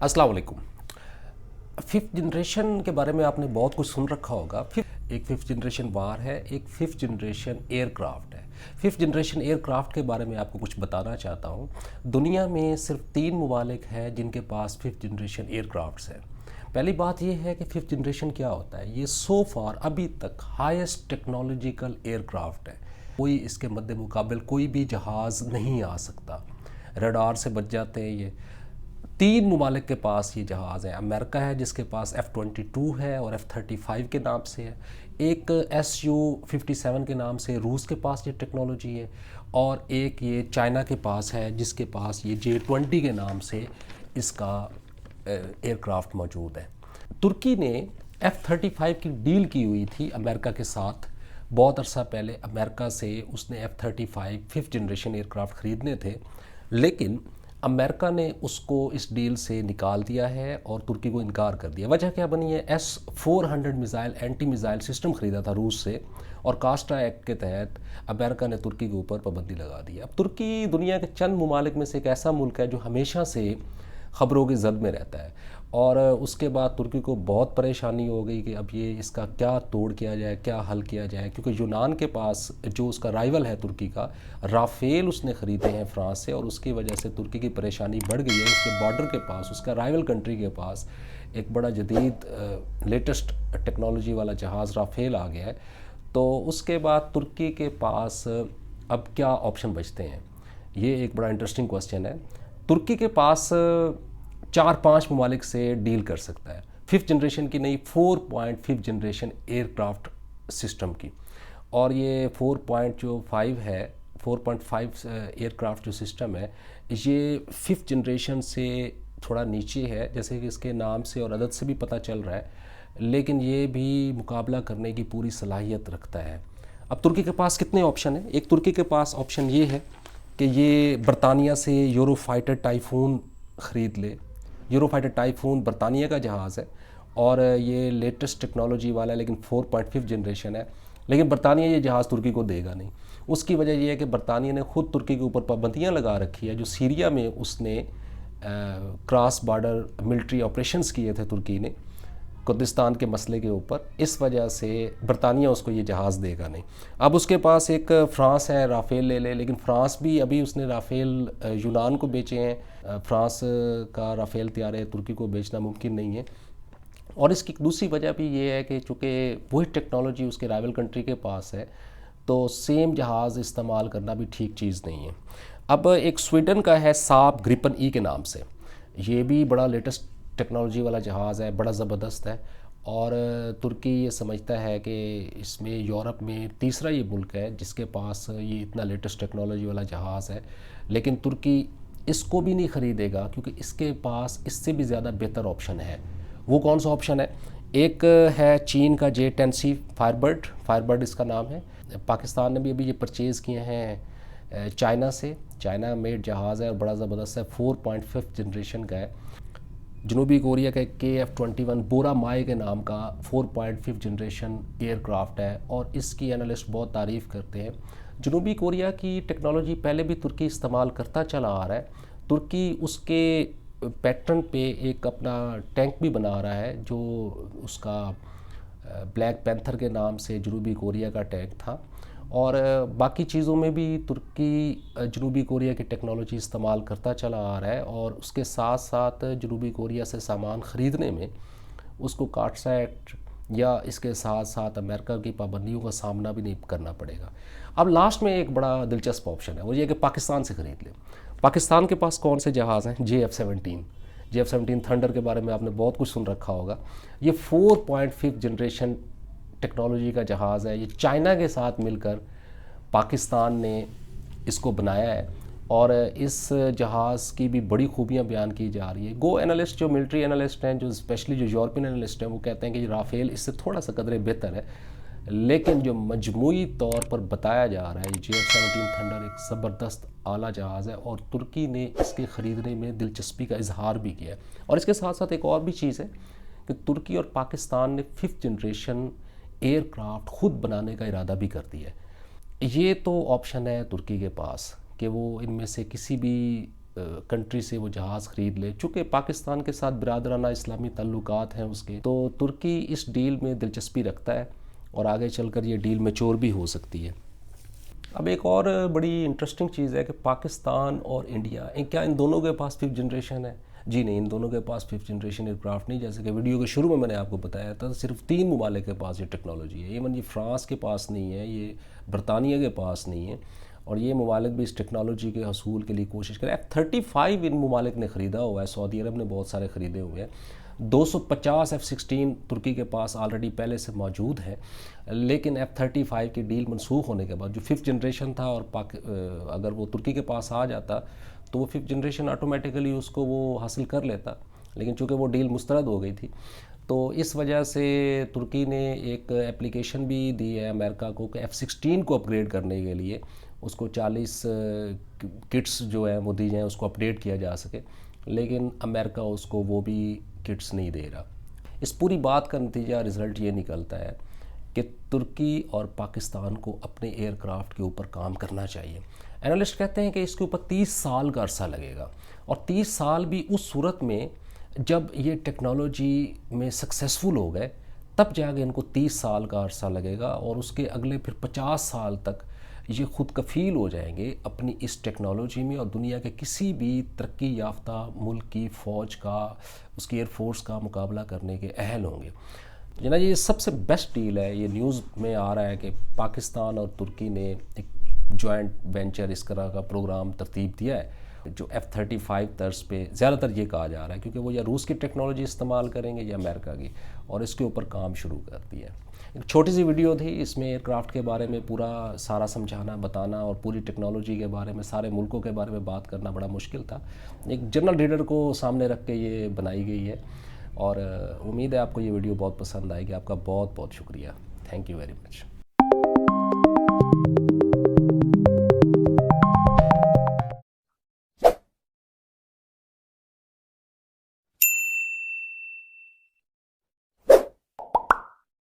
अस्सलाम वालेकुम। Fifth generation के बारे में आपने बहुत कुछ सुन रखा होगा। एक फिफ्थ जनरेशन वार है, एक फिफ्थ जनरेशन एयरक्राफ्ट है। फिफ्थ जनरेशन एयरक्राफ्ट के बारे में आपको कुछ बताना चाहता हूँ। दुनिया में सिर्फ 3 ममालिक हैं जिनके पास फिफ्थ जनरेशन एयरक्राफ्ट्स हैं। पहली बात यह है कि फिफ्थ जनरेशन क्या होता है। ये सो फार अभी तक हाईएस्ट टेक्नोलॉजिकल एयरक्राफ्ट है। कोई इसके मद्दे मुकाबिल कोई भी जहाज़ नहीं आ सकता। रडार से बच जाते हैं ये। 3 ममालिक के पास ये जहाज़ हैं। अमेरिका है जिसके पास F-22 है और F-35 के नाम से है। एक Su-57 के नाम से रूस के पास ये टेक्नोलॉजी है, और एक ये चाइना के पास है जिसके पास ये J-20 के नाम से इसका एयरक्राफ्ट मौजूद है। तुर्की ने F-35 की डील की हुई थी अमेरिका के साथ। बहुत अरसा पहले अमेरिका से उसने F-35 फिफ्थ जनरेशन एयरक्राफ्ट ख़रीदने थे, लेकिन अमेरिका ने उसको इस डील से निकाल दिया है और तुर्की को इनकार कर दिया। वजह क्या बनी है? S-400 missile anti missile system ख़रीदा था रूस से, और कास्टा एक्ट के तहत अमेरिका ने तुर्की के ऊपर पाबंदी लगा दी। अब तुर्की दुनिया के चंद ममालिक में से एक ऐसा मुल्क है जो हमेशा से ख़बरों की जद में रहता है, और उसके बाद तुर्की को बहुत परेशानी हो गई कि अब ये इसका क्या तोड़ किया जाए, क्या हल किया जाए, क्योंकि यूनान के पास जो उसका राइवल है तुर्की का, राफेल उसने ख़रीदे हैं फ्रांस से, और उसकी वजह से तुर्की की परेशानी बढ़ गई है। उसके बॉर्डर के पास, उसका राइवल कंट्री के पास एक बड़ा जदीद लेटेस्ट टेक्नोलॉजी वाला जहाज़ राफेल आ गया है। तो उसके बाद तुर्की के पास अब क्या ऑप्शन बचते हैं, ये एक बड़ा इंटरेस्टिंग क्वेश्चन है। तुर्की के पास 4-5 ममालिक से डील कर सकता है, फिफ्थ जनरेशन की नहीं, 4.5 जनरेशन एयरक्राफ्ट सिस्टम की। और ये 4.5 है, 4.5 एयरक्राफ्ट जो सिस्टम है, ये फिफ्थ जनरेशन से थोड़ा नीचे है, जैसे कि इसके नाम से और अदद से भी पता चल रहा है, लेकिन ये भी मुकाबला करने की पूरी सलाहियत रखता है। अब तुर्की के पास कितने ऑप्शन हैं? एक तुर्की के पास ऑप्शन ये है कि ये बरतानिया से यूरोफाइटर टाइफून ख़रीद ले। यूरोफाइटर टाइफून बरतानिया का जहाज़ है और ये लेटेस्ट टेक्नोलॉजी वाला है, लेकिन 4.5 जनरेशन है। लेकिन बरतानिया ये जहाज़ तुर्की को देगा नहीं। उसकी वजह यह है कि बरतानिया ने ख़ुद तुर्की के ऊपर पाबंदियाँ लगा रखी है। जो सीरिया में उसने क्रॉस बॉर्डर मिलिट्री ऑपरेशंस किए थे तुर्की ने कुर्दिस्तान के मसले के ऊपर, इस वजह से बरतानिया उसको ये जहाज़ देगा नहीं। अब उसके पास एक फ़्रांस है, राफ़ेल ले ले, लेकिन फ़्रांस भी अभी उसने राफ़ेल यूनान को बेचे हैं। फ़्रांस का राफ़ेल तैयारे तुर्की को बेचना मुमकिन नहीं है। और इसकी दूसरी वजह भी ये है कि चूँकि वही टेक्नोलॉजी उसके राइवल कंट्री के पास है, तो सेम जहाज़ इस्तेमाल करना भी ठीक चीज़ नहीं है। अब एक स्वीडन का है साब ग्रिपन ई के नाम से, ये भी बड़ा लेटेस्ट टेक्नोलॉजी वाला जहाज़ है, बड़ा ज़बरदस्त है। और तुर्की ये समझता है कि इसमें यूरोप में तीसरा ये मुल्क है जिसके पास ये इतना लेटेस्ट टेक्नोलॉजी वाला जहाज़ है, लेकिन तुर्की इसको भी नहीं ख़रीदेगा क्योंकि इसके पास इससे भी ज़्यादा बेहतर ऑप्शन है। वो कौन सा ऑप्शन है? एक है चीन का J-10C फायरबर्ड इसका नाम है। पाकिस्तान ने भी अभी ये परचेज़ किए हैं चाइना से। चाइना मेड जहाज़ है और बड़ा ज़बरदस्त है, 4.5 जनरेशन का है। जनूबी कोरिया का KF-21 बोरा माए के नाम का 4.5 जनरेशन एयरक्राफ्ट है, और इसकी एनालिस्ट बहुत तारीफ़ करते हैं। जनूबी कोरिया की टेक्नोलॉजी पहले भी तुर्की इस्तेमाल करता चला आ रहा है। तुर्की उसके पैटर्न पे एक अपना टैंक भी बना रहा है जो उसका ब्लैक पैंथर के नाम से जनूबी कोरिया का टैंक था, और बाकी चीज़ों में भी तुर्की जनूबी कोरिया की टेक्नोलॉजी इस्तेमाल करता चला आ रहा है। और उसके साथ साथ जनूबी कोरिया से सामान ख़रीदने में उसको काटसा एक्ट या इसके साथ साथ अमेरिका की पाबंदियों का सामना भी नहीं करना पड़ेगा। अब लास्ट में एक बड़ा दिलचस्प ऑप्शन है, वो ये कि पाकिस्तान से ख़रीद ले। पाकिस्तान के पास कौन से जहाज़ हैं? J-17 थंडर के बारे में आपने बहुत कुछ सुन रखा होगा। ये 4.5 जनरेशन टेक्नोलॉजी का जहाज़ है। ये चाइना के साथ मिलकर पाकिस्तान ने इसको बनाया है, और इस जहाज़ की भी बड़ी खूबियां बयान की जा रही है। गो एनालिस्ट, जो मिलिट्री एनालिस्ट हैं, जो स्पेशली जो यूरोपियन एनालिस्ट हैं, वो कहते हैं कि राफेल इससे थोड़ा सा कदरे बेहतर है, लेकिन जो मजमूई तौर पर बताया जा रहा है, ये J-17 थंडर एक ज़बरदस्त आला जहाज़ है, और तुर्की ने इसके ख़रीदने में दिलचस्पी का इजहार भी किया है। और इसके साथ साथ एक और भी चीज़ है कि तुर्की और पाकिस्तान ने फिफ्थ जनरेशन एयरक्राफ्ट ख़ुद बनाने का इरादा भी कर दिया है। ये तो ऑप्शन है तुर्की के पास कि वो इनमें से किसी भी कंट्री से वो जहाज़ ख़रीद ले। चूँकि पाकिस्तान के साथ बिरादराना इस्लामी ताल्लुकात हैं उसके, तो तुर्की इस डील में दिलचस्पी रखता है और आगे चलकर ये डील मैच्योर भी हो सकती है। अब एक और बड़ी इंटरेस्टिंग चीज़ है कि पाकिस्तान और इंडिया, क्या इन दोनों के पास 5th जनरेशन है? जी नहीं, इन दोनों के पास 5th जनरेशन एयरक्राफ्ट नहीं। जैसे कि वीडियो के शुरू में मैंने आपको बताया था, सिर्फ 3 ममालिक के पास ये टेक्नोलॉजी है। इवन ये फ्रांस के पास नहीं है, ये बरतानिया के पास नहीं है, और ये ममालिक भी इस टेक्नोलॉजी के हसूल के लिए कोशिश करें। F-35 इन ममालिक ने ख़रीदा हुआ है, सऊदी अरब ने बहुत सारे ख़रीदे हुए हैं। 250 F-16 तुर्की के पास ऑलरेडी पहले से मौजूद है, लेकिन F-35 की डील मनसूख होने के बाद जो 5th जनरेशन था, और अगर वो तुर्की के पास आ जाता तो वो 5th जनरेशन ऑटोमेटिकली उसको वो हासिल कर लेता, लेकिन चूँकि वो डील मुस्तरद हो गई थी, तो इस वजह से तुर्की ने एक एप्लीकेशन भी दी है अमेरिका को कि F-16 को अपग्रेड करने के लिए उसको 40 किट्स जो हैं वो दी जाएँ, उसको अपडेट किया जा सके, लेकिन अमेरिका उसको वो भी किट्स नहीं दे रहा। इस पूरी बात का नतीजा रिज़ल्ट ये निकलता है कि तुर्की और पाकिस्तान को अपने एयरक्राफ्ट के ऊपर काम करना चाहिए। एनालिस्ट कहते हैं कि इसके ऊपर 30 साल का अरसा लगेगा, और 30 साल भी उस सूरत में जब ये टेक्नोलॉजी में सक्सेसफुल हो गए, तब जाके इनको 30 साल का अरसा लगेगा, और उसके अगले फिर 50 साल तक ये खुद कफ़ील हो जाएंगे अपनी इस टेक्नोलॉजी में, और दुनिया के किसी भी तरक्की याफ्ता मुल्क की फ़ौज का, उसकी एयरफोर्स का मुकाबला करने के अहल होंगे। जना ये सबसे बेस्ट डील है। ये न्यूज़ में आ रहा है कि पाकिस्तान और तुर्की ने एक जॉइंट वेंचर इस तरह का प्रोग्राम तरतीब दिया है, जो F-35 तर्ज पे ज़्यादातर ये कहा जा रहा है, क्योंकि वो या रूस की टेक्नोलॉजी इस्तेमाल करेंगे या अमेरिका की, और इसके ऊपर काम शुरू कर दिया है। एक छोटी सी वीडियो थी, इसमें एयरक्राफ्ट के बारे में पूरा सारा समझाना, बताना, और पूरी टेक्नोलॉजी के बारे में, सारे मुल्कों के बारे में बात करना बड़ा मुश्किल था। एक जनरल रीडर को सामने रख के ये बनाई गई है, और उम्मीद है आपको ये वीडियो बहुत पसंद आएगी। आपका बहुत बहुत शुक्रिया। Thank you very much.